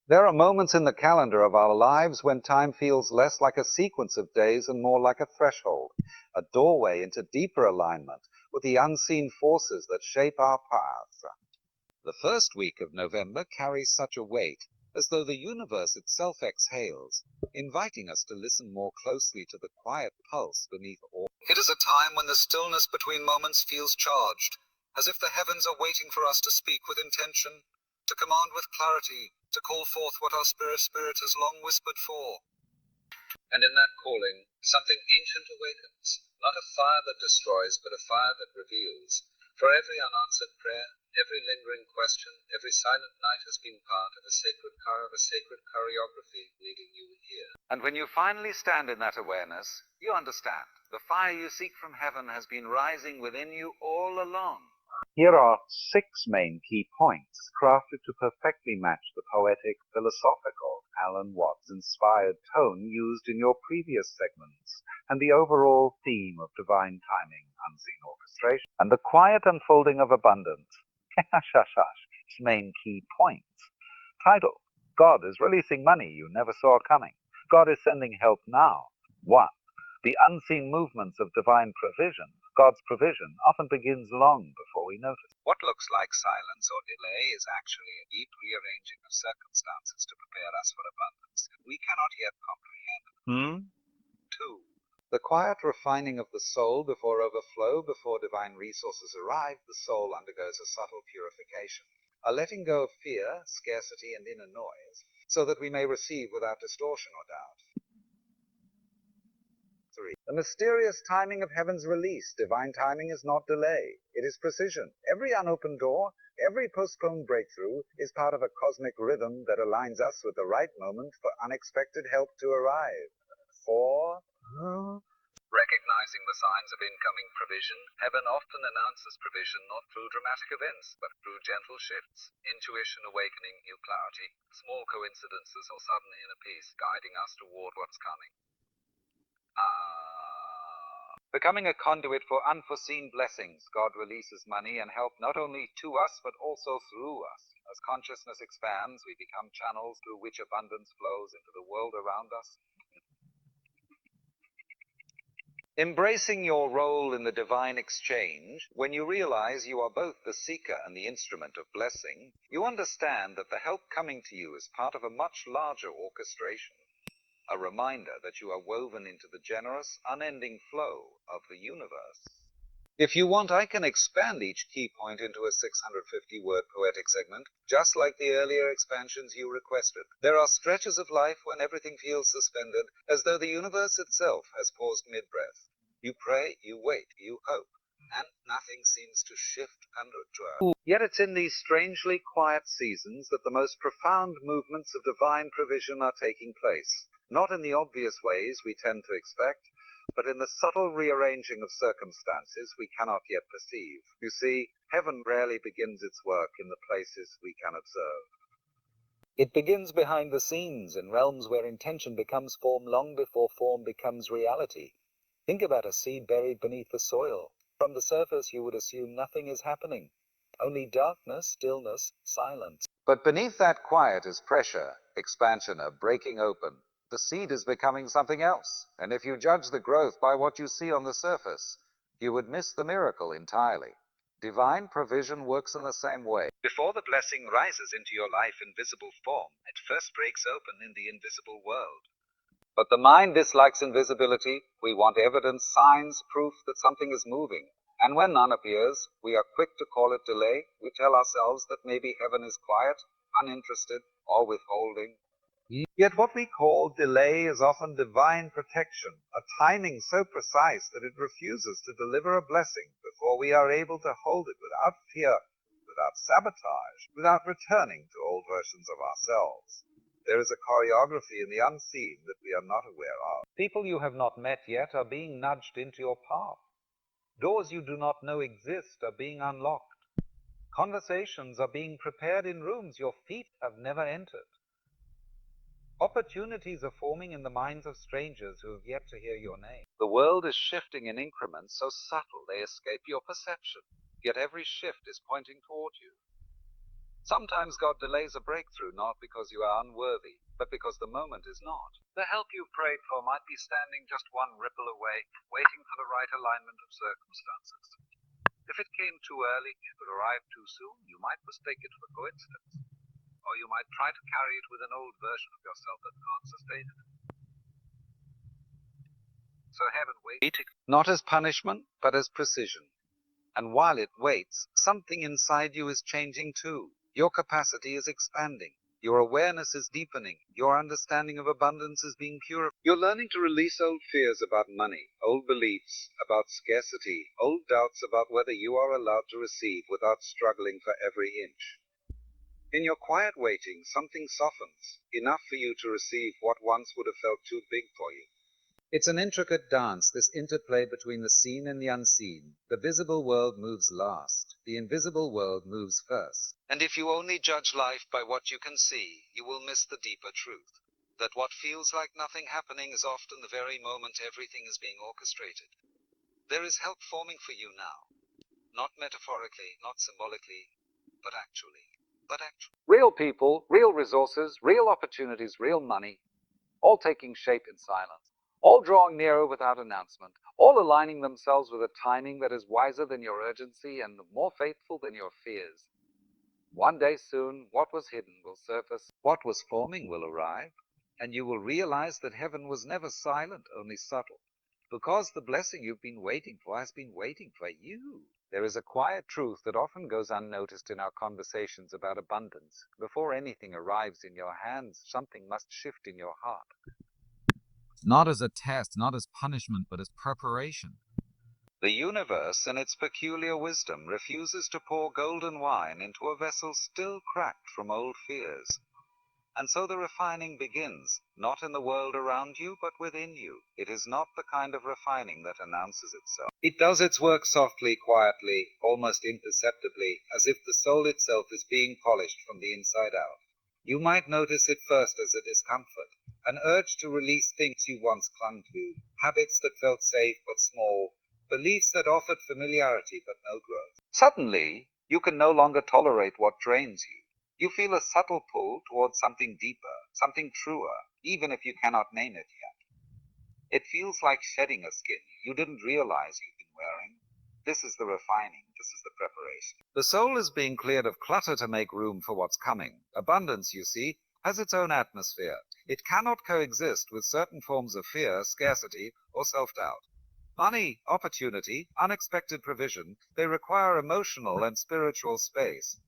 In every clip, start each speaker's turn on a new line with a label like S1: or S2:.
S1: There are moments in the calendar of our lives when time feels less like a sequence of days and more like a threshold, a doorway into deeper alignment with the unseen forces that shape our paths. The first week of November carries such a weight, as though the universe itself exhales, inviting us to listen more closely to the quiet pulse beneath all. It is a time when the stillness between moments feels charged, as if the heavens are waiting for us to speak with intention, to command with clarity, to call forth what our spirit has long whispered for. And in that calling, something ancient awakens, not a fire that destroys, but a fire that reveals. For every unanswered prayer, every lingering question, every silent night has been part of a sacred choreography leading you here. And when you finally stand in that awareness, you understand the fire you seek from heaven has been rising within you all along. Here are 6 main key points crafted to perfectly match the poetic, philosophical, Alan Watts-inspired tone used in your previous segments and the overall theme of divine timing, unseen orchestration, and the quiet unfolding of abundance. Main key points. Title: God is releasing money you never saw coming. God is sending help now. 1. The unseen movements of divine provision. God's provision often begins long before we notice. What looks like silence or delay is actually a deep rearranging of circumstances to prepare us for abundance we cannot yet comprehend. 2. The quiet refining of the soul before overflow, before divine resources arrive, the soul undergoes a subtle purification, a letting go of fear, scarcity, and inner noise, so that we may receive without distortion or doubt. 3. The mysterious timing of heaven's release. Divine timing is not delay, it is precision. Every unopened door, every postponed breakthrough is part of a cosmic rhythm that aligns us with the right moment for unexpected help to arrive. 4. Recognizing the signs of incoming provision, heaven often announces provision not through dramatic events, but through gentle shifts, intuition awakening new clarity, small coincidences or sudden inner peace guiding us toward what's coming. Becoming a conduit for unforeseen blessings, God releases money and help not only to us, but also through us. As consciousness expands, we become channels through which abundance flows into the world around us. Embracing your role in the divine exchange, when you realize you are both the seeker and the instrument of blessing, you understand that the help coming to you is part of a much larger orchestration. A reminder that you are woven into the generous, unending flow of the universe. If you want, I can expand each key point into a 650-word poetic segment, just like the earlier expansions you requested. There are stretches of life when everything feels suspended, as though the universe itself has paused mid-breath. You pray, you wait, you hope, and nothing seems to shift and Yet it's in these strangely quiet seasons that the most profound movements of divine provision are taking place. Not in the obvious ways we tend to expect, but in the subtle rearranging of circumstances we cannot yet perceive. You see, heaven rarely begins its work in the places we can observe. It begins behind the scenes, in realms where intention becomes form long before form becomes reality. Think about a seed buried beneath the soil. From the surface you would assume nothing is happening. Only darkness, stillness, silence. But beneath that quiet is pressure, expansion, a breaking open. The seed is becoming something else, and if you judge the growth by what you see on the surface, you would miss the miracle entirely. Divine provision works in the same way. Before the blessing rises into your life in visible form, it first breaks open in the invisible world. But the mind dislikes invisibility. We want evidence, signs, proof that something is moving. And when none appears, we are quick to call it delay. We tell ourselves that maybe heaven is quiet, uninterested, or withholding. Yet what we call delay is often divine protection, a timing so precise that it refuses to deliver a blessing before we are able to hold it without fear, without sabotage, without returning to old versions of ourselves. There is a choreography in the unseen that we are not aware of. People you have not met yet are being nudged into your path. Doors you do not know exist are being unlocked. Conversations are being prepared in rooms your feet have never entered. Opportunities are forming in the minds of strangers who have yet to hear your name. The world is shifting in increments so subtle they escape your perception, yet every shift is pointing toward you. Sometimes God delays a breakthrough not because you are unworthy, but because the moment is not. The help you've prayed for might be standing just one ripple away, waiting for the right alignment of circumstances. If it came too early, if it arrived too soon, you might mistake it for coincidence. Or you might try to carry it with an old version of yourself that can't sustain it. So heaven waits, not as punishment, but as precision. And while it waits, something inside you is changing too. Your capacity is expanding. Your awareness is deepening. Your understanding of abundance is being purified. You're learning to release old fears about money, old beliefs about scarcity, old doubts about whether you are allowed to receive without struggling for every inch. In your quiet waiting, something softens, enough for you to receive what once would have felt too big for you. It's an intricate dance, this interplay between the seen and the unseen. The visible world moves last. The invisible world moves first. And if you only judge life by what you can see, you will miss the deeper truth. That what feels like nothing happening is often the very moment everything is being orchestrated. There is help forming for you now. Not metaphorically, not symbolically, but actually. Real people, real resources, real opportunities, real money, all taking shape in silence, all drawing nearer without announcement, all aligning themselves with a timing that is wiser than your urgency and more faithful than your fears. One day soon, what was hidden will surface, what was forming will arrive, and you will realize that heaven was never silent, only subtle, because the blessing you've been waiting for has been waiting for you. There is a quiet truth that often goes unnoticed in our conversations about abundance. Before anything arrives in your hands, something must shift in your heart. Not as a test, not as punishment, but as preparation. The universe, in its peculiar wisdom, refuses to pour golden wine into a vessel still cracked from old fears. And so the refining begins, not in the world around you, but within you. It is not the kind of refining that announces itself. It does its work softly, quietly, almost imperceptibly, as if the soul itself is being polished from the inside out. You might notice it first as a discomfort, an urge to release things you once clung to, habits that felt safe but small, beliefs that offered familiarity but no growth. Suddenly, you can no longer tolerate what drains you. You feel a subtle pull towards something deeper, something truer, even if you cannot name it yet. It feels like shedding a skin you didn't realize you've been wearing. This is the refining, this is the preparation. The soul is being cleared of clutter to make room for what's coming. Abundance, you see, has its own atmosphere. It cannot coexist with certain forms of fear, scarcity, or self-doubt. Money, opportunity, unexpected provision, they require emotional and spiritual space.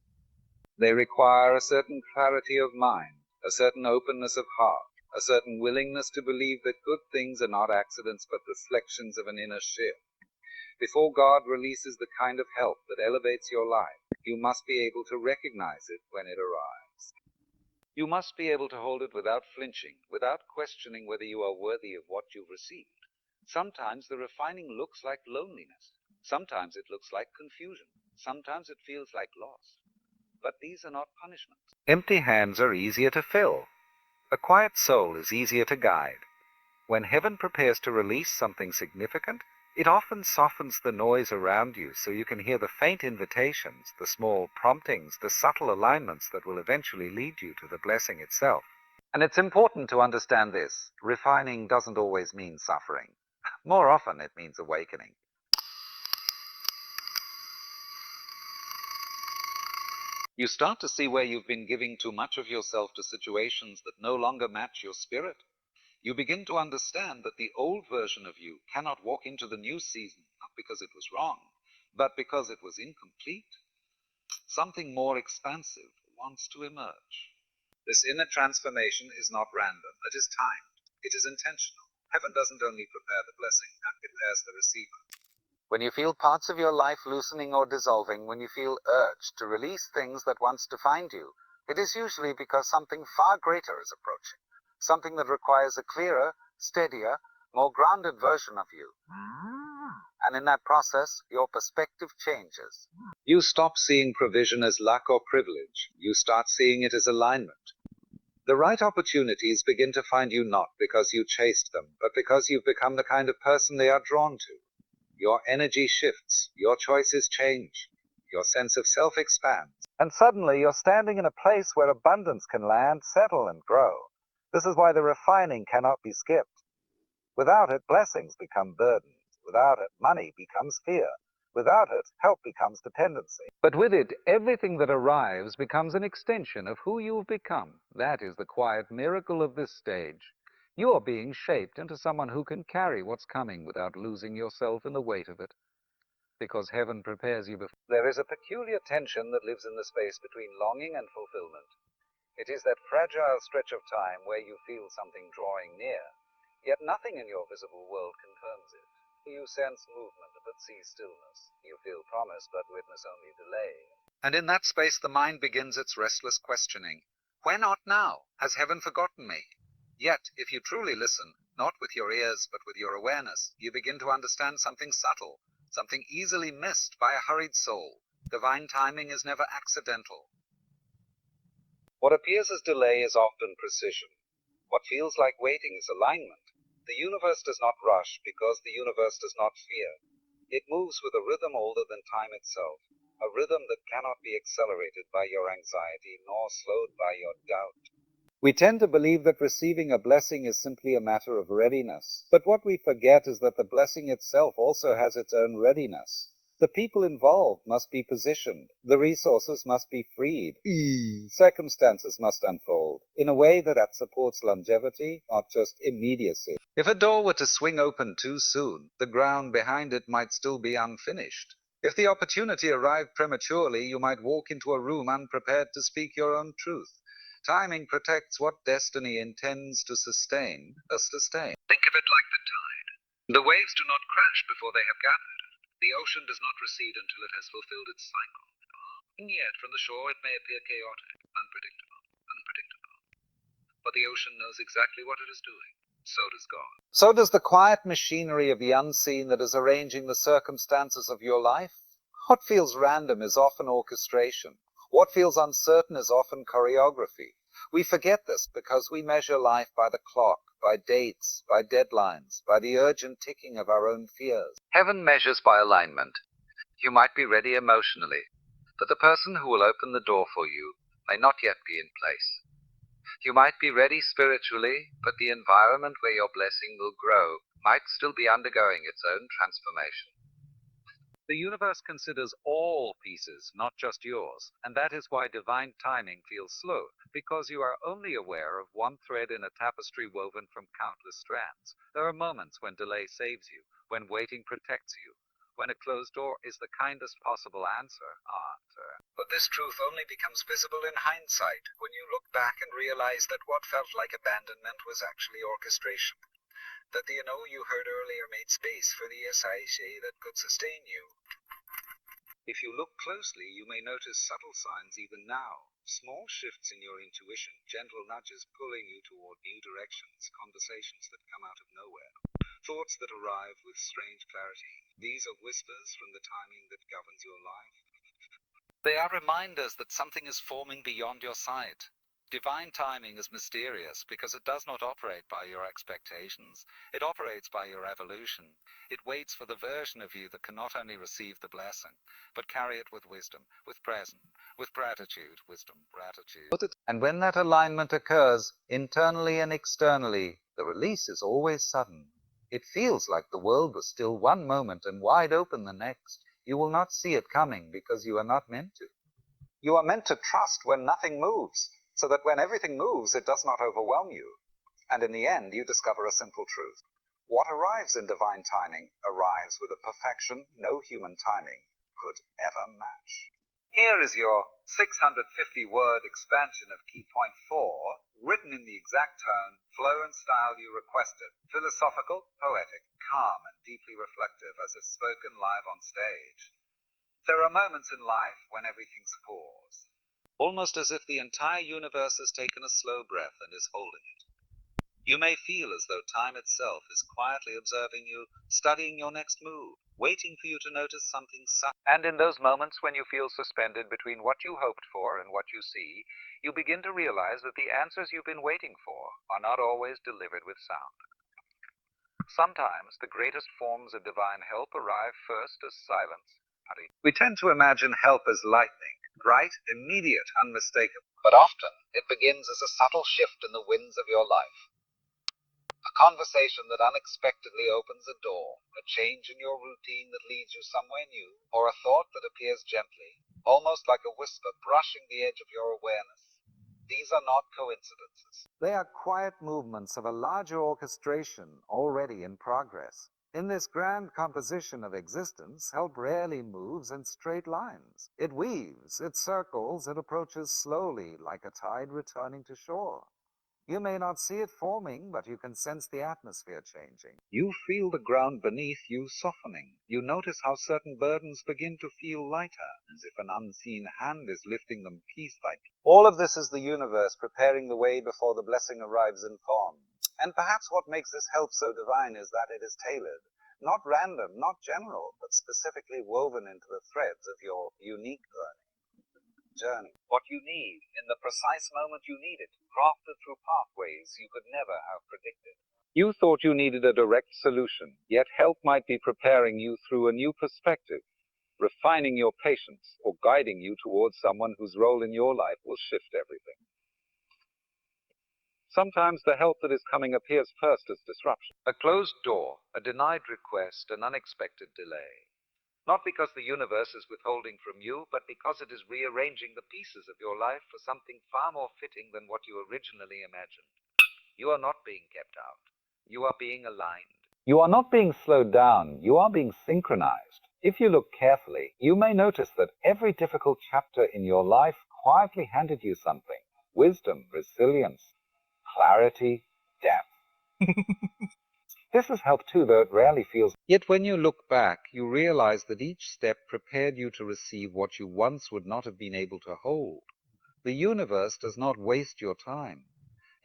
S1: They require a certain clarity of mind, a certain openness of heart, a certain willingness to believe that good things are not accidents but reflections of an inner shift. Before God releases the kind of help that elevates your life, you must be able to recognize it when it arrives. You must be able to hold it without flinching, without questioning whether you are worthy of what you've received. Sometimes the refining looks like loneliness. Sometimes it looks like confusion. Sometimes it feels like loss. But these are not punishments. Empty hands are easier to fill. A quiet soul is easier to guide. When heaven prepares to release something significant, it often softens the noise around you so you can hear the faint invitations, the small promptings, the subtle alignments that will eventually lead you to the blessing itself. And it's important to understand this. Refining doesn't always mean suffering. More often it means awakening. You start to see where you've been giving too much of yourself to situations that no longer match your spirit. You begin to understand that the old version of you cannot walk into the new season, not because it was wrong, but because it was incomplete. Something more expansive wants to emerge. This inner transformation is not random, it is timed, it is intentional. Heaven doesn't only prepare the blessing, it prepares the receiver. When you feel parts of your life loosening or dissolving, when you feel urged to release things that once defined you, it is usually because something far greater is approaching, something that requires a clearer, steadier, more grounded version of you. And in that process, your perspective changes. You stop seeing provision as luck or privilege. You start seeing it as alignment. The right opportunities begin to find you not because you chased them, but because you've become the kind of person they are drawn to. Your energy shifts, your choices change, Your sense of self expands. And suddenly you're standing in a place where abundance can land, settle, and grow. This is why the refining cannot be skipped. Without it, blessings become burdens. Without it, money becomes fear. Without it, help becomes dependency. But with it, everything that arrives becomes an extension of who you've become. That is the quiet miracle of this stage. You are being shaped into someone who can carry what's coming without losing yourself in the weight of it. Because heaven prepares you before. There is a peculiar tension that lives in the space between longing and fulfillment. It is that fragile stretch of time where you feel something drawing near, yet nothing in your visible world confirms it. You sense movement but see stillness. You feel promise but witness only delay. And in that space the mind begins its restless questioning. Why not now? Has heaven forgotten me? Yet, if you truly listen, not with your ears but with your awareness, you begin to understand something subtle, something easily missed by a hurried soul. Divine timing is never accidental. What appears as delay is often precision. What feels like waiting is alignment. The universe does not rush because the universe does not fear. It moves with a rhythm older than time itself, a rhythm that cannot be accelerated by your anxiety nor slowed by your doubt. We tend to believe that receiving a blessing is simply a matter of readiness. But what we forget is that the blessing itself also has its own readiness. The people involved must be positioned. The resources must be freed. Circumstances must unfold in a way that supports longevity, not just immediacy. If a door were to swing open too soon, the ground behind it might still be unfinished. If the opportunity arrived prematurely, you might walk into a room unprepared to speak your own truth. Timing protects what destiny intends to sustain. Think of it like the tide. The waves do not crash before they have gathered. The ocean does not recede until it has fulfilled its cycle. And yet, from the shore it may appear chaotic, unpredictable. But the ocean knows exactly what it is doing. So does God. So does the quiet machinery of the unseen that is arranging the circumstances of your life. What feels random is often orchestration. What feels uncertain is often choreography. We forget this because we measure life by the clock, by dates, by deadlines, by the urgent ticking of our own fears. Heaven measures by alignment. You might be ready emotionally, but the person who will open the door for you may not yet be in place. You might be ready spiritually, but the environment where your blessing will grow might still be undergoing its own transformation. The universe considers all pieces, not just yours, and that is why divine timing feels slow, because you are only aware of one thread in a tapestry woven from countless strands. There are moments when delay saves you, when waiting protects you, when a closed door is the kindest possible answer. But this truth only becomes visible in hindsight, when you look back and realize that what felt like abandonment was actually orchestration. That the you heard earlier made space for the SIC that could sustain you. If you look closely, you may notice subtle signs even now. Small shifts in your intuition, gentle nudges pulling you toward new directions, conversations that come out of nowhere, thoughts that arrive with strange clarity. These are whispers from the timing that governs your life. They are reminders that something is forming beyond your sight. Divine timing is mysterious because it does not operate by your expectations. It operates by your evolution. It waits for the version of you that can not only receive the blessing, but carry it with wisdom, with presence, with gratitude, gratitude. And when that alignment occurs, internally and externally, the release is always sudden. It feels like the world was still one moment and wide open the next. You will not see it coming because you are not meant to. You are meant to trust when nothing moves, so that when everything moves, it does not overwhelm you. And in the end, you discover a simple truth. What arrives in divine timing arrives with a perfection no human timing could ever match. Here is your 650-word expansion of key point 4, written in the exact tone, flow and style you requested. Philosophical, poetic, calm and deeply reflective as if spoken live on stage. There are moments in life when everything's paused. Almost as if the entire universe has taken a slow breath and is holding it. You may feel as though time itself is quietly observing you, studying your next move, waiting for you to notice something subtle. And in those moments when you feel suspended between what you hoped for and what you see, you begin to realize that the answers you've been waiting for are not always delivered with sound. Sometimes the greatest forms of divine help arrive first as silence, We tend to imagine help as lightning, bright, immediate, unmistakable. But often, it begins as a subtle shift in the winds of your life. A conversation that unexpectedly opens a door, a change in your routine that leads you somewhere new, or a thought that appears gently, almost like a whisper brushing the edge of your awareness. These are not coincidences. They are quiet movements of a larger orchestration already in progress. In this grand composition of existence, help rarely moves in straight lines. It weaves, it circles, it approaches slowly like a tide returning to shore. You may not see it forming, but you can sense the atmosphere changing. You feel the ground beneath you softening. You notice how certain burdens begin to feel lighter, as if an unseen hand is lifting them piece by piece. All of this is the universe preparing the way before the blessing arrives in form. And perhaps what makes this help so divine is that it is tailored. Not random, not general, but specifically woven into the threads of your unique journey. What you need in the precise moment you need it, crafted through pathways you could never have predicted. You thought you needed a direct solution, yet help might be preparing you through a new perspective, refining your patience, or guiding you towards someone whose role in your life will shift everything. Sometimes the help that is coming appears first as disruption. A closed door, a denied request, an unexpected delay. Not because the universe is withholding from you, but because it is rearranging the pieces of your life for something far more fitting than what you originally imagined. You are not being kept out. You are being aligned. You are not being slowed down. You are being synchronized. If you look carefully, you may notice that every difficult chapter in your life quietly handed you something. Wisdom, resilience, clarity, depth. This is help too, though it rarely feels. Yet when you look back, you realize that each step prepared you to receive what you once would not have been able to hold. The universe does not waste your time.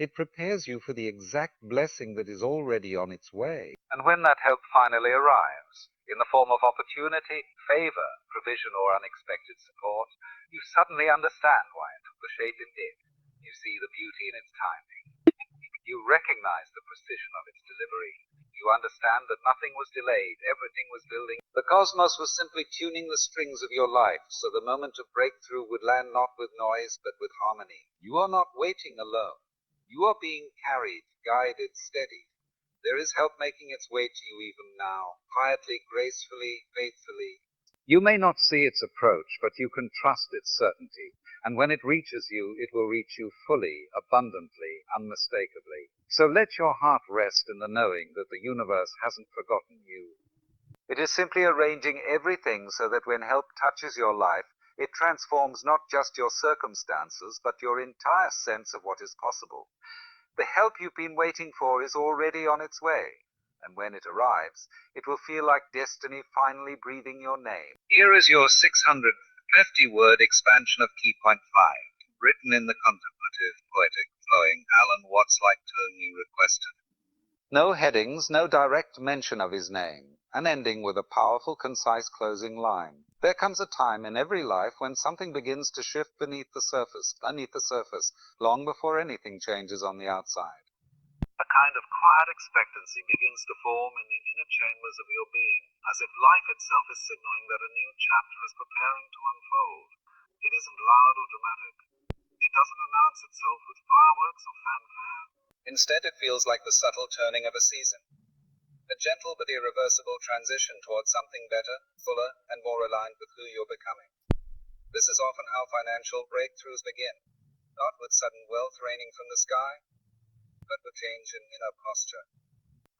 S1: It prepares you for the exact blessing that is already on its way. And when that help finally arrives, in the form of opportunity, favor, provision, or unexpected support, you suddenly understand why it took the shape it did. You see the beauty in its timing. You recognize the precision of its delivery. You understand that nothing was delayed, everything was building. The cosmos was simply tuning the strings of your life, so the moment of breakthrough would land not with noise, but with harmony. You are not waiting alone. You are being carried, guided, steadied. There is help making its way to you even now, quietly, gracefully, faithfully. You may not see its approach, but you can trust its certainty. And when it reaches you, it will reach you fully, abundantly, unmistakably. So let your heart rest in the knowing that the universe hasn't forgotten you. It is simply arranging everything so that when help touches your life, it transforms not just your circumstances, but your entire sense of what is possible. The help you've been waiting for is already on its way. And when it arrives, it will feel like destiny finally breathing your name. Here is your 650-word expansion of Key Point 5, written in the contemplative, poetic, flowing Alan Watts-like tone you requested. No headings, no direct mention of his name, an ending with a powerful, concise closing line. There comes a time in every life when something begins to shift beneath the surface, long before anything changes on the outside. A kind of quiet expectancy begins to form in the inner chambers of your being, as if life itself is signaling that a new chapter is preparing to unfold. It isn't loud or dramatic. It doesn't announce itself with fireworks or fanfare. Instead, it feels like the subtle turning of a season. A gentle but irreversible transition towards something better, fuller, and more aligned with who you're becoming. This is often how financial breakthroughs begin, not with sudden wealth raining from the sky, but with change in inner posture.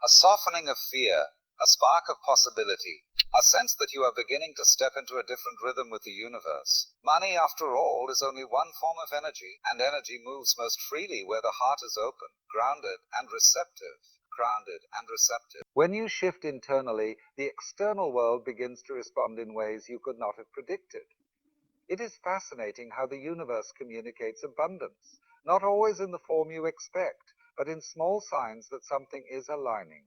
S1: A softening of fear, a spark of possibility, a sense that you are beginning to step into a different rhythm with the universe. Money, after all, is only one form of energy, and energy moves most freely where the heart is open, grounded, and receptive. When you shift internally, the external world begins to respond in ways you could not have predicted. It is fascinating how the universe communicates abundance, not always in the form you expect, but in small signs that something is aligning.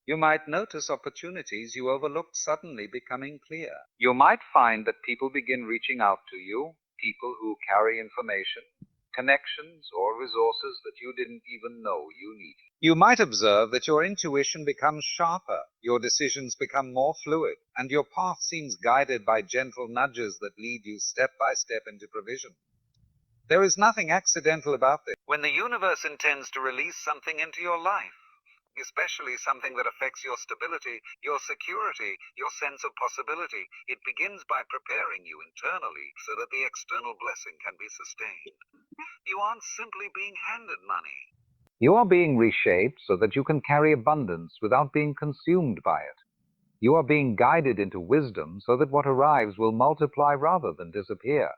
S1: You might notice opportunities you overlooked suddenly becoming clear. You might find that people begin reaching out to you, people who carry information, connections, or resources that you didn't even know you needed. You might observe that your intuition becomes sharper, your decisions become more fluid, and your path seems guided by gentle nudges that lead you step by step into provision. There is nothing accidental about this. When the universe intends to release something into your life, especially something that affects your stability, your security, your sense of possibility, it begins by preparing you internally so that the external blessing can be sustained. You aren't simply being handed money. You are being reshaped so that you can carry abundance without being consumed by it. You are being guided into wisdom so that what arrives will multiply rather than disappear.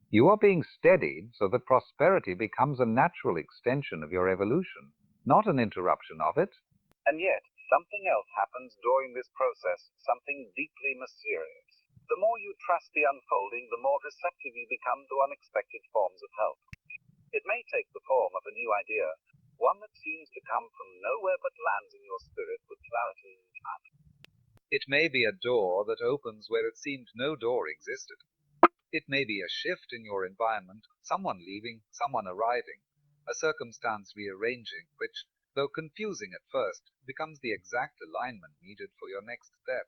S1: You are being steadied so that prosperity becomes a natural extension of your evolution, not an interruption of it. And yet, something else happens during this process, something deeply mysterious. The more you trust the unfolding, the more receptive you become to unexpected forms of help. It may take the form of a new idea, one that seems to come from nowhere but lands in your spirit with clarity and timing. It may be a door that opens where it seemed no door existed. It may be a shift in your environment, someone leaving, someone arriving, a circumstance rearranging, which, though confusing at first, becomes the exact alignment needed for your next step.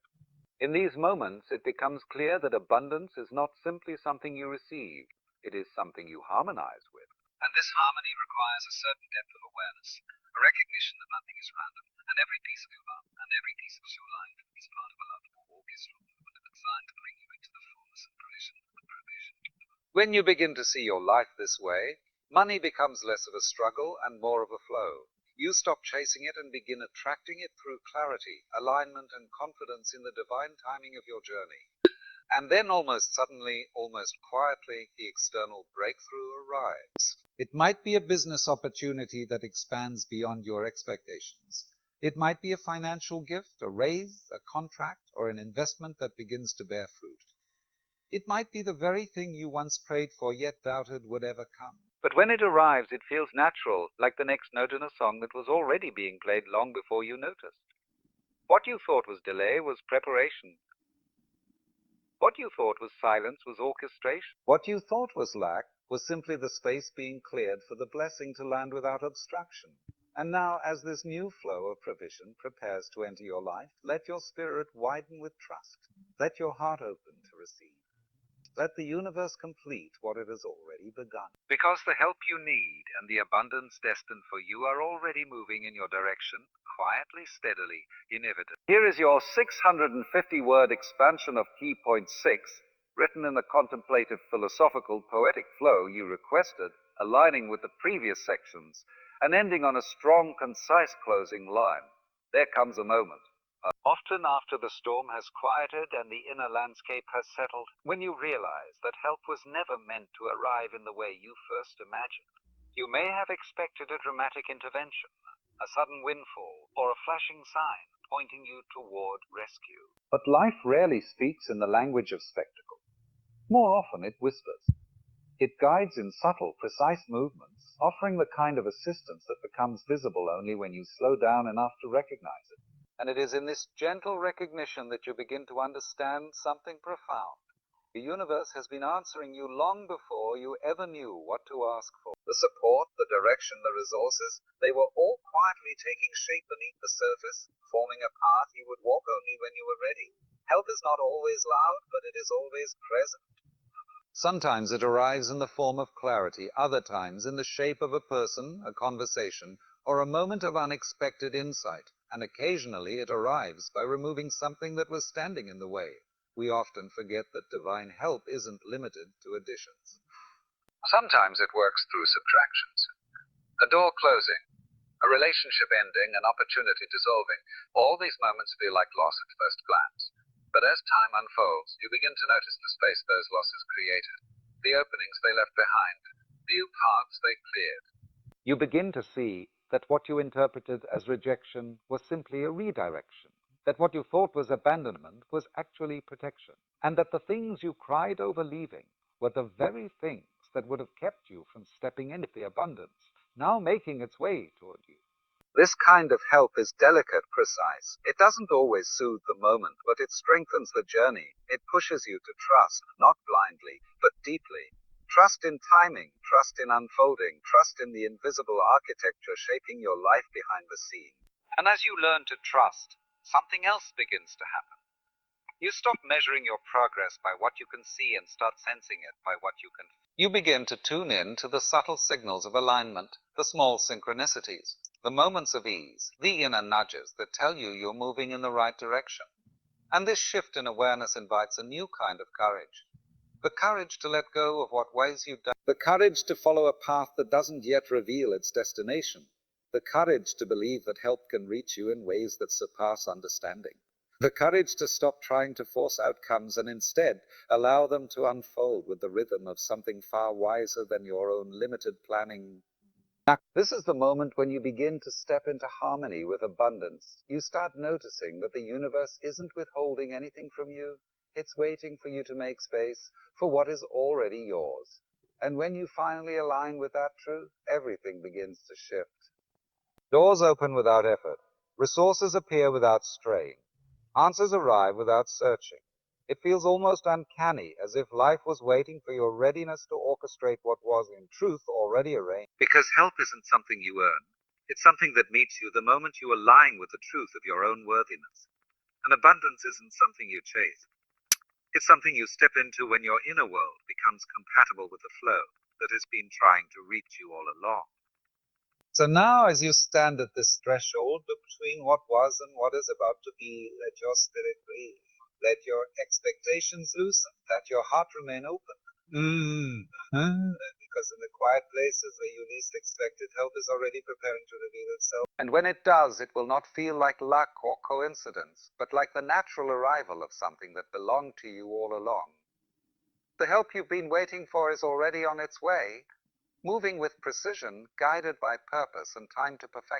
S1: In these moments, it becomes clear that abundance is not simply something you receive, it is something you harmonize with. And this harmony requires a certain depth of awareness, a recognition that nothing is random, and every piece of your love, and every piece of your life is part of a lovable orchestral movement designed to bring you into the fullness and provision. When you begin to see your life this way, money becomes less of a struggle and more of a flow. You stop chasing it and begin attracting it through clarity, alignment, and confidence in the divine timing of your journey. And then almost suddenly, almost quietly, the external breakthrough arrives. It might be a business opportunity that expands beyond your expectations. It might be a financial gift, a raise, a contract, or an investment that begins to bear fruit. It might be the very thing you once prayed for yet doubted would ever come. But when it arrives, it feels natural, like the next note in a song that was already being played long before you noticed. What you thought was delay was preparation. What you thought was silence was orchestration. What you thought was lack was simply the space being cleared for the blessing to land without obstruction. And now, as this new flow of provision prepares to enter your life, let your spirit widen with trust. Let your heart open to receive. Let the universe complete what it has already begun. Because the help you need and the abundance destined for you are already moving in your direction, quietly, steadily, inevitably. Here is your 650-word expansion of Key Point 6, written in the contemplative, philosophical, poetic flow you requested, aligning with the previous sections, and ending on a strong, concise closing line. There comes a moment. Often after the storm has quieted and the inner landscape has settled, when you realize that help was never meant to arrive in the way you first imagined. You may have expected a dramatic intervention, a sudden windfall, or a flashing sign pointing you toward rescue. But life rarely speaks in the language of spectacle. More often it whispers. It guides in subtle, precise movements, offering the kind of assistance that becomes visible only when you slow down enough to recognize it. And it is in this gentle recognition that you begin to understand something profound. The universe has been answering you long before you ever knew what to ask for. The support, the direction, the resources, they were all quietly taking shape beneath the surface, forming a path you would walk only when you were ready. Help is not always loud, but it is always present. Sometimes it arrives in the form of clarity, other times in the shape of a person, a conversation, or a moment of unexpected insight, and occasionally it arrives by removing something that was standing in the way. We often forget that divine help isn't limited to additions. Sometimes it works through subtractions. A door closing, a relationship ending, an opportunity dissolving. All these moments feel like loss at first glance. But as time unfolds, you begin to notice the space those losses created, the openings they left behind, new paths they cleared. You begin to see that what you interpreted as rejection was simply a redirection, that what you thought was abandonment was actually protection, and that the things you cried over leaving were the very things that would have kept you from stepping into the abundance, now making its way toward you. This kind of help is delicate, precise. It doesn't always soothe the moment, but it strengthens the journey. It pushes you to trust, not blindly, but deeply. Trust in timing, trust in unfolding, trust in the invisible architecture shaping your life behind the scene. And as you learn to trust, something else begins to happen. You stop measuring your progress by what you can see and start sensing it by what you can feel. You begin to tune in to the subtle signals of alignment, the small synchronicities, the moments of ease, the inner nudges that tell you you're moving in the right direction. And this shift in awareness invites a new kind of courage. The courage to let go of what weighs you down. The courage to follow a path that doesn't yet reveal its destination. The courage to believe that help can reach you in ways that surpass understanding. The courage to stop trying to force outcomes and instead allow them to unfold with the rhythm of something far wiser than your own limited planning. This is the moment when you begin to step into harmony with abundance. You start noticing that the universe isn't withholding anything from you. It's waiting for you to make space for what is already yours. And when you finally align with that truth, everything begins to shift. Doors open without effort. Resources appear without strain. Answers arrive without searching. It feels almost uncanny, as if life was waiting for your readiness to orchestrate what was, in truth, already arranged. Because help isn't something you earn. It's something that meets you the moment you align with the truth of your own worthiness. And abundance isn't something you chase. It's something you step into when your inner world becomes compatible with the flow that has been trying to reach you all along. So now, as you stand at this threshold between what was and what is about to be, let your spirit breathe. Let your expectations loosen. Let your heart remain open. Because in the quiet places where you least expect it, help is already preparing to reveal itself. And when it does, it will not feel like luck or coincidence, but like the natural arrival of something that belonged to you all along. The help you've been waiting for is already on its way, moving with precision, guided by purpose and time to perfect.